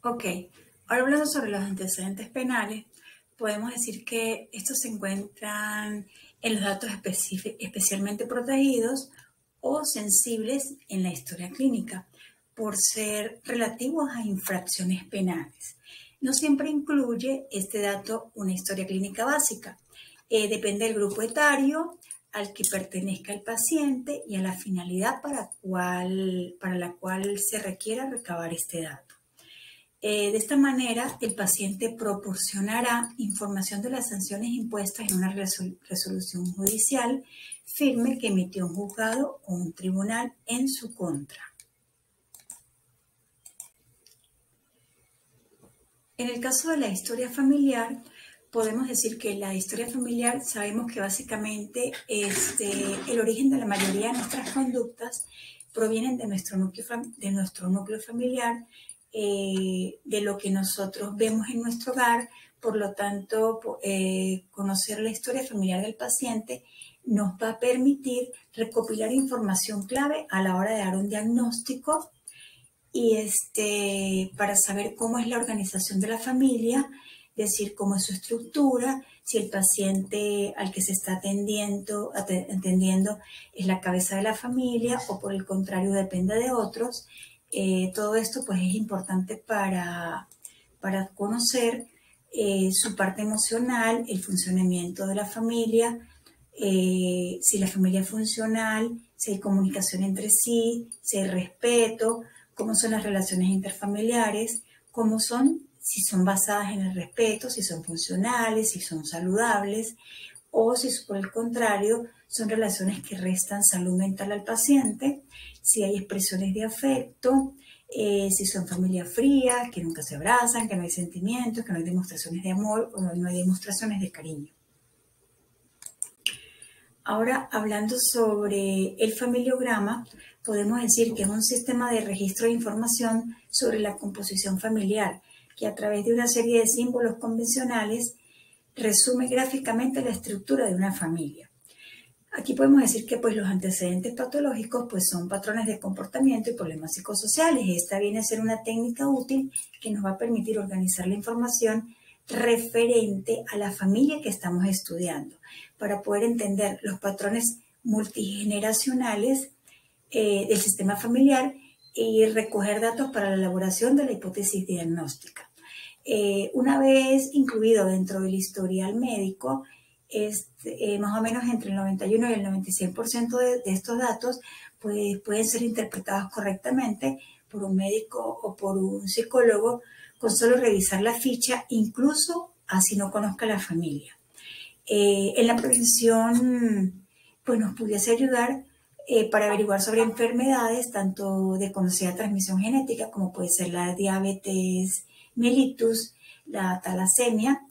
Ok, ahora hablando sobre los antecedentes penales, podemos decir que estos se encuentran en los datos especialmente protegidos o sensibles en la historia clínica, por ser relativos a infracciones penales. No siempre incluye este dato una historia clínica básica. Depende del grupo etario al que pertenezca el paciente y a la finalidad para la cual se requiera recabar este dato. De esta manera, el paciente proporcionará información de las sanciones impuestas en una resolución judicial firme que emitió un juzgado o un tribunal en su contra. En el caso de la historia familiar, podemos decir que la historia familiar sabemos que básicamente el origen de la mayoría de nuestras conductas provienen de nuestro núcleo familiar, de lo que nosotros vemos en nuestro hogar. Por lo tanto, conocer la historia familiar del paciente nos va a permitir recopilar información clave a la hora de dar un diagnóstico y para saber cómo es la organización de la familia, decir cómo es su estructura, si el paciente al que se está atendiendo es la cabeza de la familia o por el contrario depende de otros. Todo esto pues es importante para conocer su parte emocional, el funcionamiento de la familia, si la familia es funcional, si hay comunicación entre sí, si hay respeto, cómo son las relaciones interfamiliares, si son basadas en el respeto, si son funcionales, si son saludables, o si por el contrario son relaciones que restan salud mental al paciente, si hay expresiones de afecto, si son familias frías, que nunca se abrazan, que no hay sentimientos, que no hay demostraciones de amor o no hay demostraciones de cariño. Ahora, hablando sobre el familiograma, podemos decir que es un sistema de registro de información sobre la composición familiar, que a través de una serie de símbolos convencionales resume gráficamente la estructura de una familia. Aquí podemos decir que pues, los antecedentes patológicos pues, son patrones de comportamiento y problemas psicosociales. Esta viene a ser una técnica útil que nos va a permitir organizar la información referente a la familia que estamos estudiando, para poder entender los patrones multigeneracionales del sistema familiar y recoger datos para la elaboración de la hipótesis diagnóstica. Una vez incluido dentro del historial médico, más o menos entre el 91 y el 96% de estos datos pues, pueden ser interpretados correctamente por un médico o por un psicólogo con solo revisar la ficha, incluso así no conozca la familia. En la prevención pues nos pudiese ayudar para averiguar sobre enfermedades tanto de conocida transmisión genética como puede ser la diabetes mellitus, la talasemia,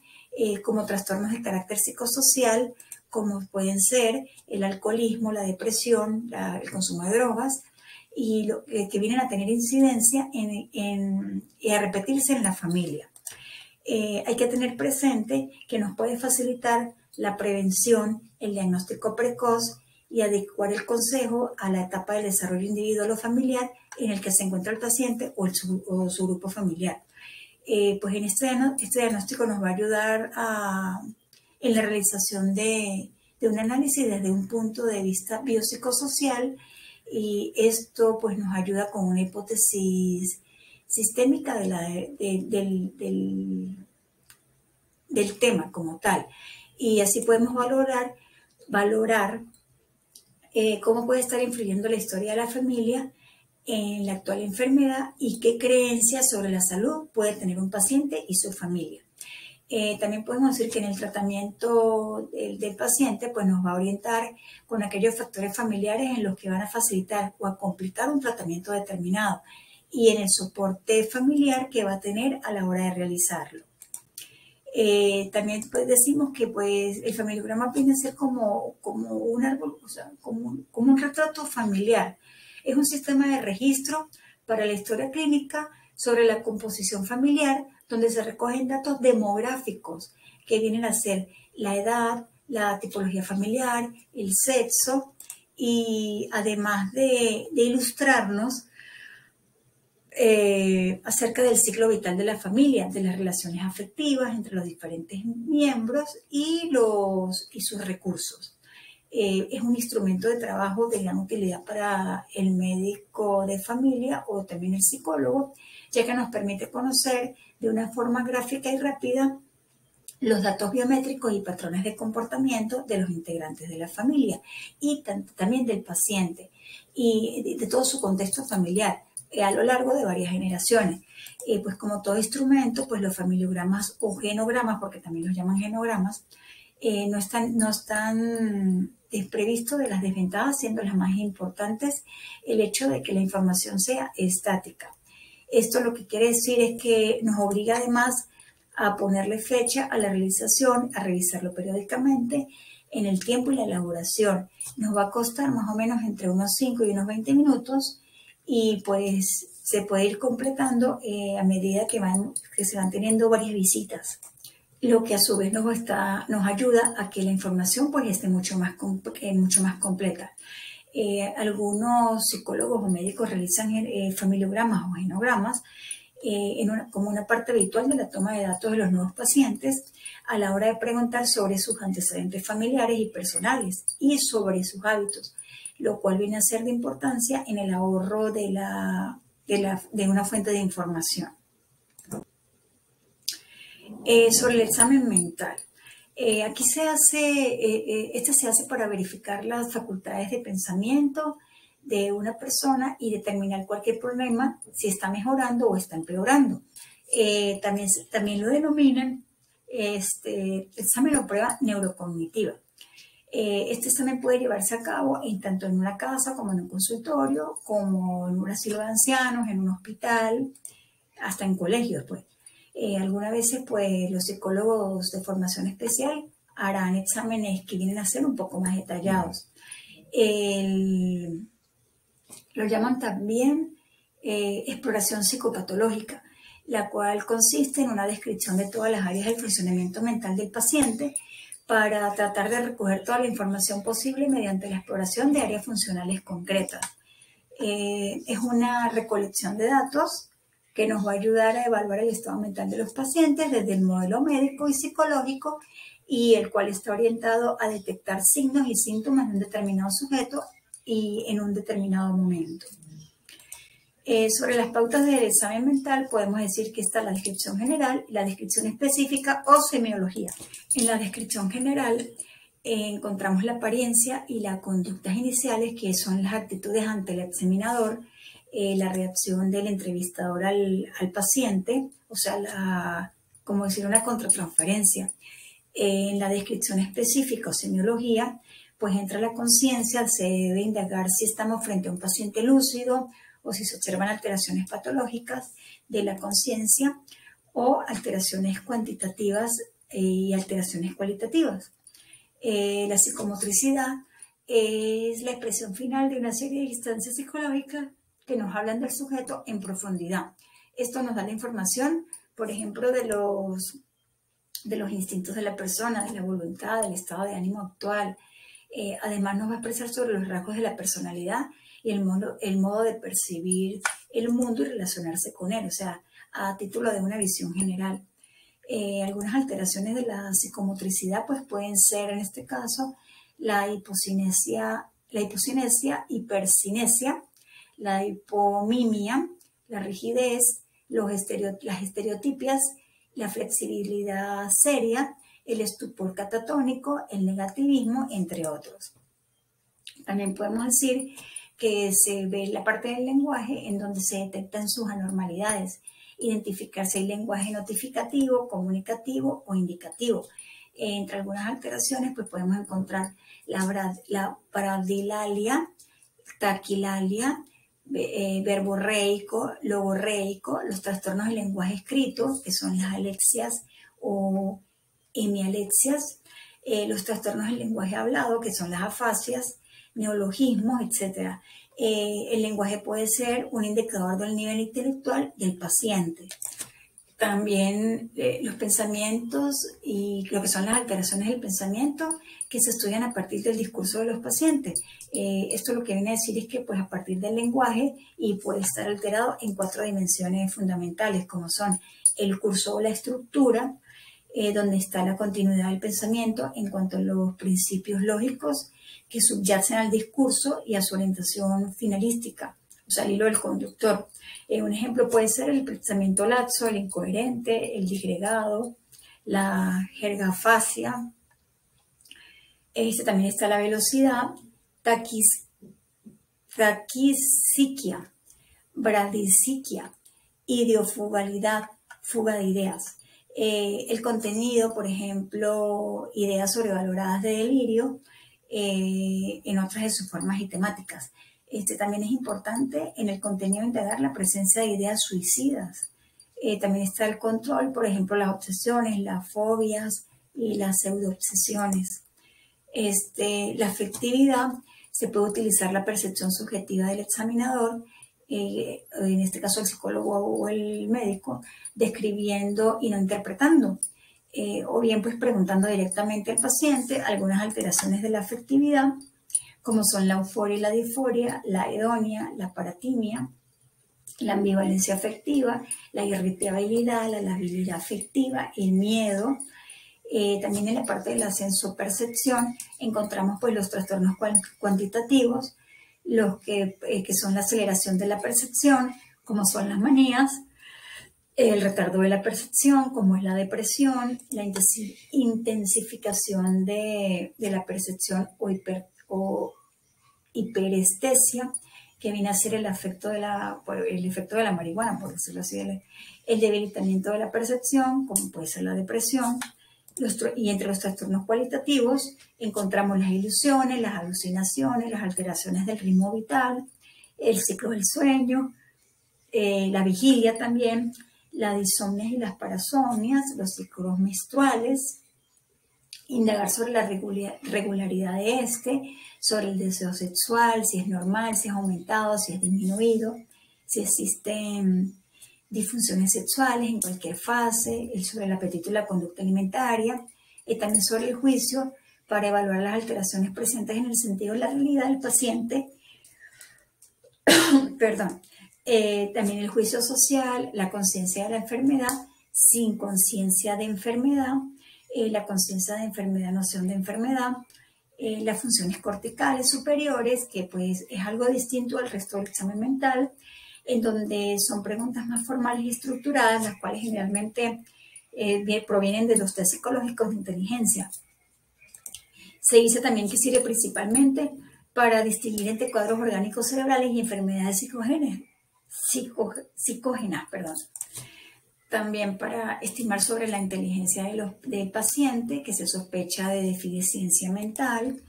como trastornos de carácter psicosocial, como pueden ser el alcoholismo, la depresión, el consumo de drogas, y que vienen a tener incidencia y a repetirse en la familia. Hay que tener presente que nos puede facilitar la prevención, el diagnóstico precoz y adecuar el consejo a la etapa del desarrollo individual o familiar en el que se encuentra el paciente o su grupo familiar. Pues en este diagnóstico nos va a ayudar en la realización de un análisis desde un punto de vista biopsicosocial, y esto pues nos ayuda con una hipótesis sistémica del tema como tal, y así podemos valorar cómo puede estar influyendo la historia de la familia en la actual enfermedad y qué creencias sobre la salud puede tener un paciente y su familia. También podemos decir que en el tratamiento del paciente pues nos va a orientar con aquellos factores familiares en los que van a facilitar o a complicar un tratamiento determinado y en el soporte familiar que va a tener a la hora de realizarlo. También pues, decimos que pues, el familiograma viene a ser como un árbol, o sea, como un retrato familiar. Es un sistema de registro para la historia clínica sobre la composición familiar, donde se recogen datos demográficos que vienen a ser la edad, la tipología familiar, el sexo, y además de ilustrarnos acerca del ciclo vital de la familia, de las relaciones afectivas entre los diferentes miembros y sus recursos. Es un instrumento de trabajo de gran utilidad para el médico de familia o también el psicólogo, ya que nos permite conocer de una forma gráfica y rápida los datos biométricos y patrones de comportamiento de los integrantes de la familia y también del paciente y de todo su contexto familiar a lo largo de varias generaciones. Pues como todo instrumento, pues los familiogramas o genogramas, porque también los llaman genogramas, no están desprevistos de las desventajas, siendo las más importantes el hecho de que la información sea estática. Esto lo que quiere decir es que nos obliga además a ponerle fecha a la realización, a revisarlo periódicamente en el tiempo y la elaboración. Nos va a costar más o menos entre unos 5 y unos 20 minutos y pues se puede ir completando a medida que se van teniendo varias visitas, lo que a su vez nos ayuda a que la información pues esté mucho más completa. Algunos psicólogos o médicos realizan familiogramas o genogramas como una parte habitual de la toma de datos de los nuevos pacientes a la hora de preguntar sobre sus antecedentes familiares y personales y sobre sus hábitos, lo cual viene a ser de importancia en el ahorro de una fuente de información. Sobre el examen mental. Aquí este se hace para verificar las facultades de pensamiento de una persona y determinar cualquier problema, si está mejorando o está empeorando. También lo denominan examen o prueba neurocognitiva. Este examen puede llevarse a cabo tanto en una casa como en un consultorio, como en un asilo de ancianos, en un hospital, hasta en colegios, pues. Algunas veces, pues, los psicólogos de formación especial harán exámenes que vienen a ser un poco más detallados. Lo llaman también exploración psicopatológica, la cual consiste en una descripción de todas las áreas del funcionamiento mental del paciente para tratar de recoger toda la información posible mediante la exploración de áreas funcionales concretas. Es una recolección de datos que nos va a ayudar a evaluar el estado mental de los pacientes desde el modelo médico y psicológico, y el cual está orientado a detectar signos y síntomas de un determinado sujeto y en un determinado momento. Sobre las pautas del examen mental podemos decir que está la descripción general, la descripción específica o semiología. En la descripción general encontramos la apariencia y las conductas iniciales, que son las actitudes ante el examinador, la reacción del entrevistador al paciente, o sea, como decir, una contratransferencia. En la descripción específica o semiología, pues entra la conciencia, se debe indagar si estamos frente a un paciente lúcido o si se observan alteraciones patológicas de la conciencia o alteraciones cuantitativas y alteraciones cualitativas. La psicomotricidad es la expresión final de una serie de instancias psicológicas que nos hablan del sujeto en profundidad. Esto nos da la información, por ejemplo, de los instintos de la persona, de la voluntad, del estado de ánimo actual. Además nos va a expresar sobre los rasgos de la personalidad y el modo de percibir el mundo y relacionarse con él, o sea, a título de una visión general. Algunas alteraciones de la psicomotricidad pues pueden ser, en este caso, la hipocinesia, hipercinesia, la hipomimia, la rigidez, las estereotipias, la flexibilidad seria, el estupor catatónico, el negativismo, entre otros. También podemos decir que se ve la parte del lenguaje en donde se detectan sus anormalidades, identificar si hay lenguaje notificativo, comunicativo o indicativo. Entre algunas alteraciones pues podemos encontrar la bradilalia, taquilalia, verborreico, logorreico, los trastornos del lenguaje escrito, que son las alexias o hemialexias, los trastornos del lenguaje hablado, que son las afasias, neologismos, etc. El lenguaje puede ser un indicador del nivel intelectual del paciente. También los pensamientos y lo que son las alteraciones del pensamiento que se estudian a partir del discurso de los pacientes. Esto lo que viene a decir es que pues a partir del lenguaje y puede estar alterado en 4 dimensiones fundamentales, como son el curso o la estructura, donde está la continuidad del pensamiento en cuanto a los principios lógicos que subyacen al discurso y a su orientación finalística, o sea, el hilo del conductor. Un ejemplo puede ser el pensamiento laxo, el incoherente, el disgregado, la jergafasia. También está la velocidad, taquisiquia, bradisiquia, ideofugalidad, fuga de ideas. El contenido, por ejemplo, ideas sobrevaloradas de delirio, en otras de sus formas y temáticas. También es importante en el contenido integrar la presencia de ideas suicidas. También está el control, por ejemplo, las obsesiones, las fobias y las pseudoobsesiones. La afectividad, se puede utilizar la percepción subjetiva del examinador, en este caso el psicólogo o el médico, describiendo y no interpretando, o bien pues preguntando directamente al paciente algunas alteraciones de la afectividad, como son la euforia y la disforia, la hedonia, la paratimia, la ambivalencia afectiva, la irritabilidad, la labilidad afectiva, el miedo. También en la parte de la sensopercepción encontramos pues los trastornos cuantitativos, los que son la aceleración de la percepción, como son las manías, el retardo de la percepción, como es la depresión, la intensificación de la percepción o hiperestesia, que viene a ser el efecto de la marihuana, por decirlo así, el debilitamiento de la percepción, como puede ser la depresión. Y entre los trastornos cualitativos encontramos las ilusiones, las alucinaciones, las alteraciones del ritmo vital, el ciclo del sueño, la vigilia también, las disomnias y las parasomnias, los ciclos menstruales, indagar sobre la regularidad de sobre el deseo sexual, si es normal, si es aumentado, si es disminuido, si existen disfunciones sexuales en cualquier fase, sobre el apetito y la conducta alimentaria, y también sobre el juicio para evaluar las alteraciones presentes en el sentido de la realidad del paciente. Perdón. También el juicio social, la conciencia de la enfermedad, sin conciencia de enfermedad, la conciencia de enfermedad, noción de enfermedad, las funciones corticales superiores, que pues es algo distinto al resto del examen mental, en donde son preguntas más formales y estructuradas, las cuales generalmente provienen de los test psicológicos de inteligencia. Se dice también que sirve principalmente para distinguir entre cuadros orgánicos cerebrales y enfermedades psicógenas. También para estimar sobre la inteligencia del paciente, que se sospecha de deficiencia mental.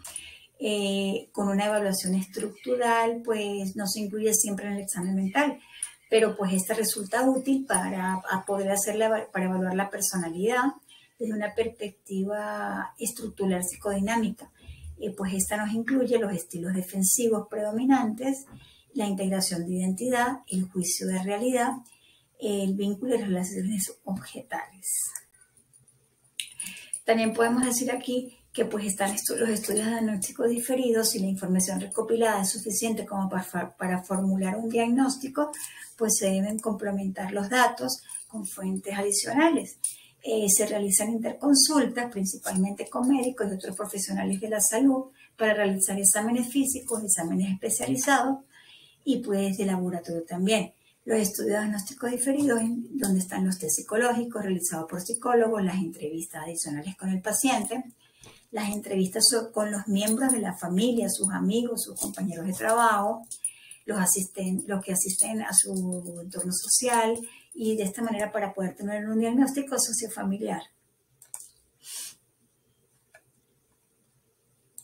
Con una evaluación estructural, pues no se incluye siempre en el examen mental, pero pues esta resulta útil para poder para evaluar la personalidad desde una perspectiva estructural psicodinámica. Pues esta nos incluye los estilos defensivos predominantes, la integración de identidad, el juicio de realidad, el vínculo y las relaciones objetales. También podemos decir aquí que pues están los estudios diagnósticos diferidos. Si la información recopilada es suficiente como para formular un diagnóstico, pues se deben complementar los datos con fuentes adicionales. Se realizan interconsultas, principalmente con médicos y otros profesionales de la salud, para realizar exámenes físicos, exámenes especializados y pues de laboratorio también. Los estudios diagnósticos diferidos, donde están los test psicológicos realizados por psicólogos, las entrevistas adicionales con el paciente, las entrevistas con los miembros de la familia, sus amigos, sus compañeros de trabajo, los que asisten a su entorno social, y de esta manera para poder tener un diagnóstico sociofamiliar.